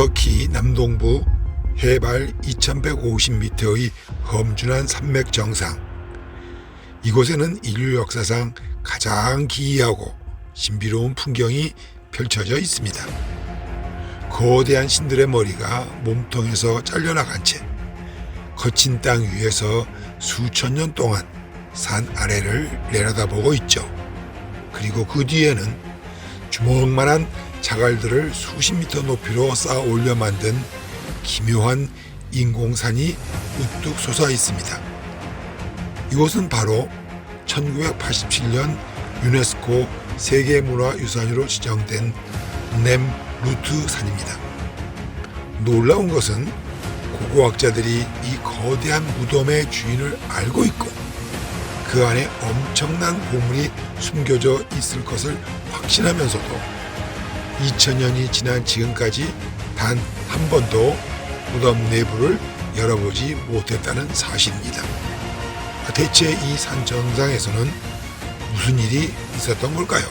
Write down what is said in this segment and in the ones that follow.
터키 남동부 해발 2150m의 험준한 산맥 정상. 이곳에는 인류 역사상 가장 기이하고 신비로운 풍경이 펼쳐져 있습니다. 거대한 신들의 머리가 몸통에서 잘려나간 채 거친 땅 위에서 수천 년 동안 산 아래를 내려다보고 있죠. 그리고 그 뒤에는 주먹만한 자갈들을 수십 미터 높이로 쌓아 올려 만든 기묘한 인공산이 우뚝 솟아 있습니다. 이곳은 바로 1987년 유네스코 세계문화유산으로 지정된 넴루트 산입니다. 놀라운 것은 고고학자들이 이 거대한 무덤의 주인을 알고 있고 그 안에 엄청난 보물이 숨겨져 있을 것을 확신하면서도 2000년이 지난 지금까지 단 한 번도 무덤 내부를 열어보지 못했다는 사실입니다. 대체 이 산 정상에서는 무슨 일이 있었던 걸까요?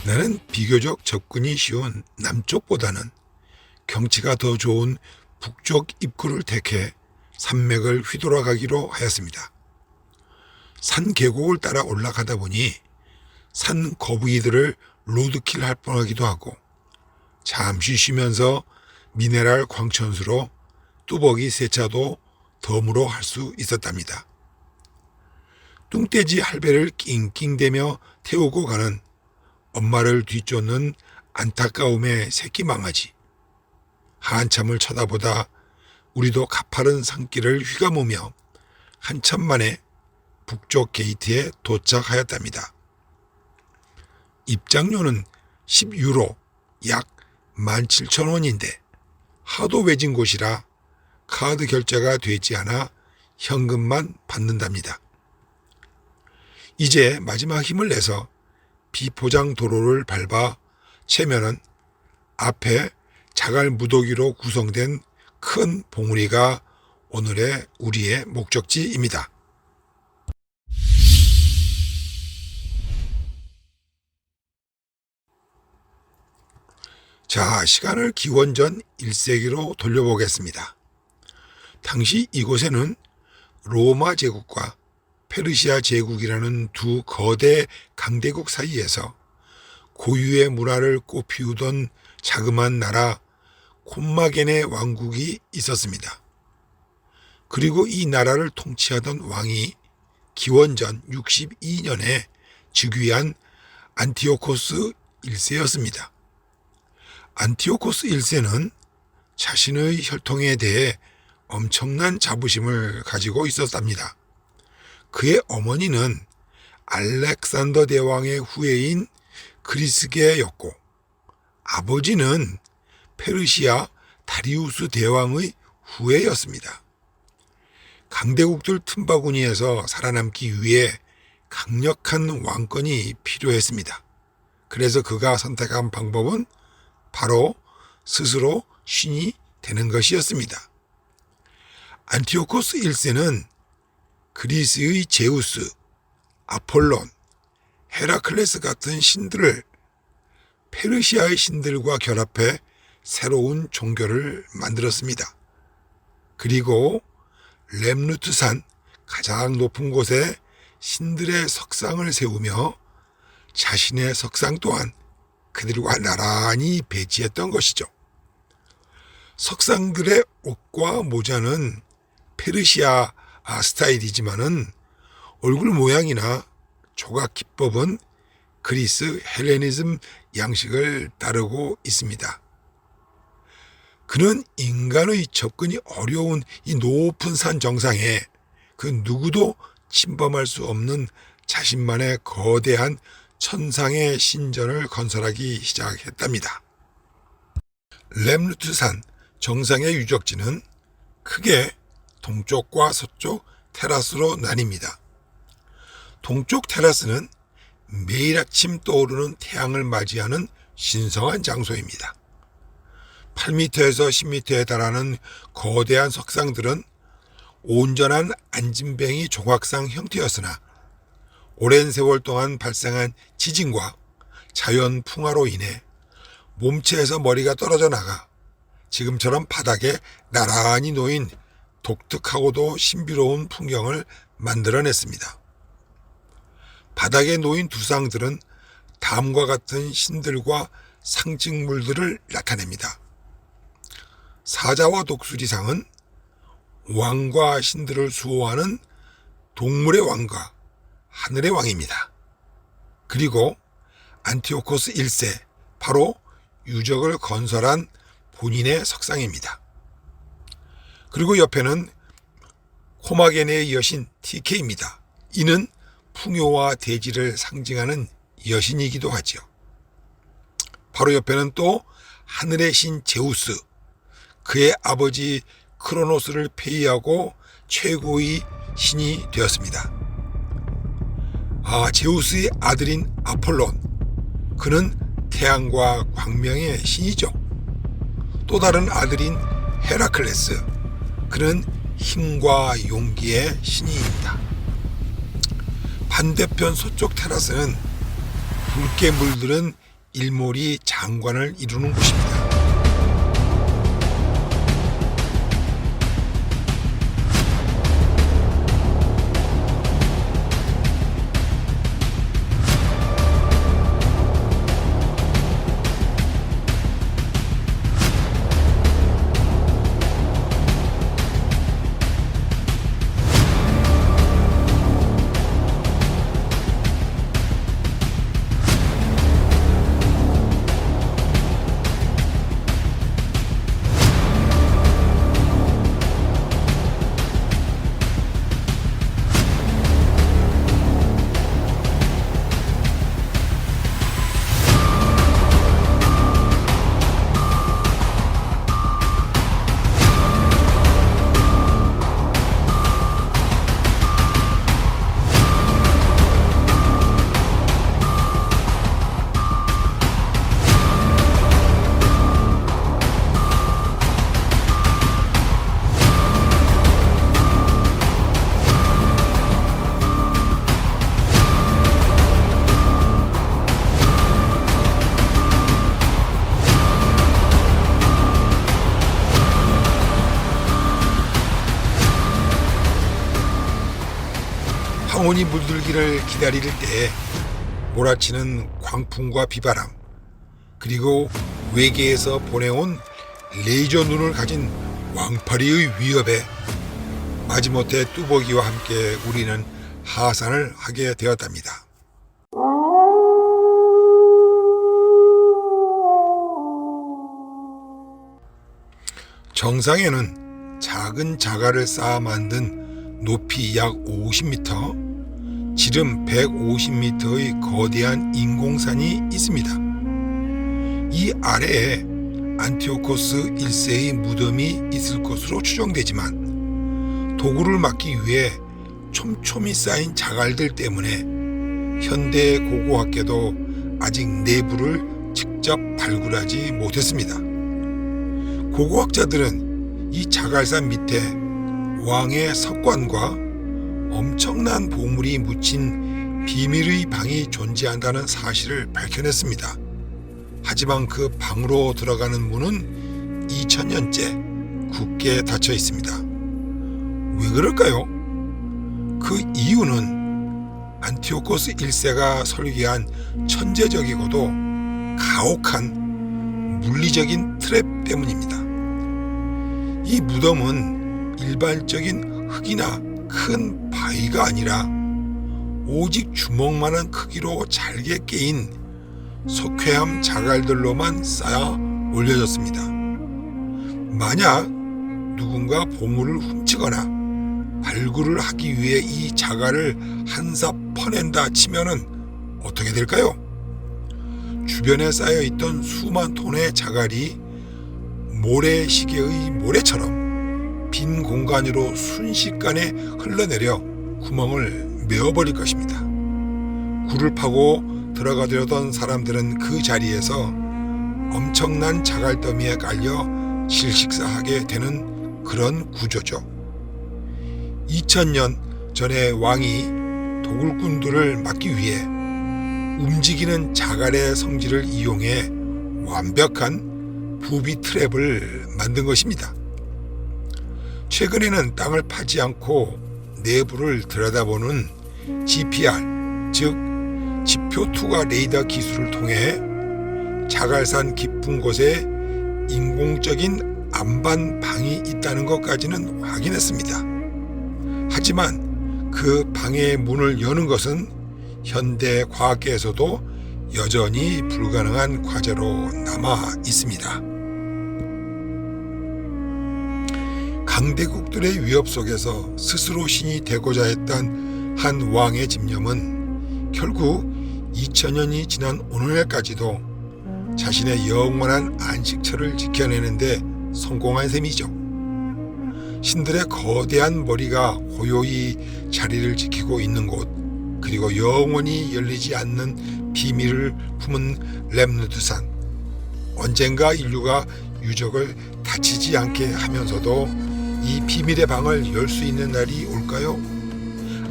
나는 비교적 접근이 쉬운 남쪽보다는 경치가 더 좋은 북쪽 입구를 택해 산맥을 휘돌아가기로 하였습니다. 산 계곡을 따라 올라가다 보니 산 거북이들을 로드킬 할 뻔하기도 하고 잠시 쉬면서 미네랄 광천수로 뚜벅이 세차도 덤으로 할 수 있었답니다. 뚱떼지 할배를 낑낑대며 태우고 가는 엄마를 뒤쫓는 안타까움의 새끼 망아지. 한참을 쳐다보다 우리도 가파른 산길을 휘감으며 한참 만에 북쪽 게이트에 도착하였답니다. 입장료는 10유로, 약 17,000원인데 하도 외진 곳이라 카드 결제가 되지 않아 현금만 받는답니다. 이제 마지막 힘을 내서 비포장 도로를 밟아 채면은 앞에 자갈 무더기로 구성된 큰 봉우리가 오늘의 우리의 목적지입니다. 자, 시간을 기원전 1세기로 돌려보겠습니다. 당시 이곳에는 로마 제국과 페르시아 제국이라는 두 거대 강대국 사이에서 고유의 문화를 꽃피우던 자그마한 나라 콤마겐의 왕국이 있었습니다. 그리고 이 나라를 통치하던 왕이 기원전 62년에 즉위한 안티오코스 1세였습니다. 안티오코스 1세는 자신의 혈통에 대해 엄청난 자부심을 가지고 있었답니다. 그의 어머니는 알렉산더 대왕의 후예인 그리스계였고 아버지는 페르시아 다리우스 대왕의 후예였습니다. 강대국들 틈바구니에서 살아남기 위해 강력한 왕권이 필요했습니다. 그래서 그가 선택한 방법은 바로 스스로 신이 되는 것이었습니다. 안티오코스 1세는 그리스의 제우스, 아폴론, 헤라클레스 같은 신들을 페르시아의 신들과 결합해 새로운 종교를 만들었습니다. 그리고 렘누트산 가장 높은 곳에 신들의 석상을 세우며 자신의 석상 또한 그들과 나란히 배치했던 것이죠. 석상들의 옷과 모자는 페르시아 스타일이지만은 얼굴 모양이나 조각 기법은 그리스 헬레니즘 양식을 따르고 있습니다. 그는 인간의 접근이 어려운 이 높은 산 정상에 그 누구도 침범할 수 없는 자신만의 거대한 천상의 신전을 건설하기 시작했답니다. 렘누트산 정상의 유적지는 크게 동쪽과 서쪽 테라스로 나뉩니다. 동쪽 테라스는 매일 아침 떠오르는 태양을 맞이하는 신성한 장소입니다. 8m에서 10m에 달하는 거대한 석상들은 온전한 안진뱅이 조각상 형태였으나 오랜 세월 동안 발생한 지진과 자연 풍화로 인해 몸체에서 머리가 떨어져 나가 지금처럼 바닥에 나란히 놓인 독특하고도 신비로운 풍경을 만들어냈습니다. 바닥에 놓인 두상들은 다음과 같은 신들과 상징물들을 나타냅니다. 사자와 독수리상은 왕과 신들을 수호하는 동물의 왕과 하늘의 왕입니다. 그리고 안티오코스 1세, 바로 유적을 건설한 본인의 석상입니다. 그리고 옆에는 코마게네의 여신 TK입니다. 이는 풍요와 대지를 상징하는 여신이기도 하지요. 바로 옆에는 또 하늘의 신 제우스, 그의 아버지 크로노스를 폐위하고 최고의 신이 되었습니다. 제우스의 아들인 아폴론, 그는 태양과 광명의 신이죠. 또 다른 아들인 헤라클레스, 그는 힘과 용기의 신이입니다. 반대편 서쪽 테라스는 붉게 물들은 일몰이 장관을 이루는 곳입니다. 황혼이 물들기를 기다릴 때 몰아치는 광풍과 비바람, 그리고 외계에서 보내온 레이저 눈을 가진 왕파리의 위협에 마지못해 뚜벅이와 함께 우리는 하산을 하게 되었답니다. 정상에는 작은 자갈을 쌓아 만든 높이 약 50m, 지름 150m의 거대한 인공산이 있습니다. 이 아래에 안티오코스 1세의 무덤이 있을 것으로 추정되지만 도구를 막기 위해 촘촘히 쌓인 자갈들 때문에 현대 고고학계도 아직 내부를 직접 발굴하지 못했습니다. 고고학자들은 이 자갈산 밑에 왕의 석관과 엄청난 보물이 묻힌 비밀의 방이 존재한다는 사실을 밝혀냈습니다. 하지만 그 방으로 들어가는 문은 2000년째 굳게 닫혀 있습니다. 왜 그럴까요? 그 이유는 안티오코스 1세가 설계한 천재적이고도 가혹한 물리적인 트랩 때문입니다. 이 무덤은 일반적인 흙이나 큰 바위가 아니라 오직 주먹만한 크기로 잘게 깨인 석회암 자갈들로만 쌓아 올려졌습니다. 만약 누군가 보물을 훔치거나 발굴을 하기 위해 이 자갈을 한삽 퍼낸다 치면은 어떻게 될까요? 주변에 쌓여있던 수만 톤의 자갈이 모래시계의 모래처럼 빈 공간으로 순식간에 흘러내려 구멍을 메워버릴 것입니다. 굴을 파고 들어가려던 사람들은 그 자리에서 엄청난 자갈더미에 깔려 질식사하게 되는 그런 구조죠. 2000년 전에 왕이 도굴꾼들을 막기 위해 움직이는 자갈의 성질을 이용해 완벽한 부비 트랩을 만든 것입니다. 최근에는 땅을 파지 않고 내부를 들여다보는 GPR, 즉 지표 투과 레이더 기술을 통해 자갈산 깊은 곳에 인공적인 안반방이 있다는 것까지는 확인했습니다. 하지만 그 방의 문을 여는 것은 현대 과학계에서도 여전히 불가능한 과제로 남아 있습니다. 강대국들의 위협 속에서 스스로 신이 되고자 했던 한 왕의 집념은 결국 2000년이 지난 오늘날까지도 자신의 영원한 안식처를 지켜내는데 성공한 셈이죠. 신들의 거대한 머리가 고요히 자리를 지키고 있는 곳, 그리고 영원히 열리지 않는 비밀을 품은 렘누트산. 언젠가 인류가 유적을 다치지 않게 하면서도 이 비밀의 방을 열 수 있는 날이 올까요?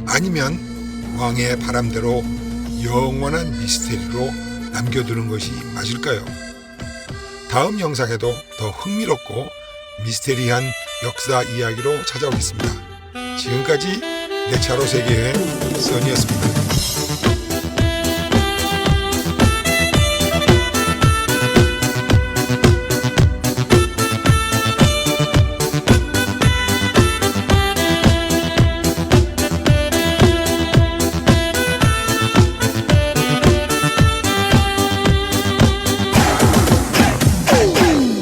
아니면 왕의 바람대로 영원한 미스테리로 남겨두는 것이 맞을까요? 다음 영상에도 더 흥미롭고 미스테리한 역사 이야기로 찾아오겠습니다. 지금까지 내 차로 세계여행 써니였습니다.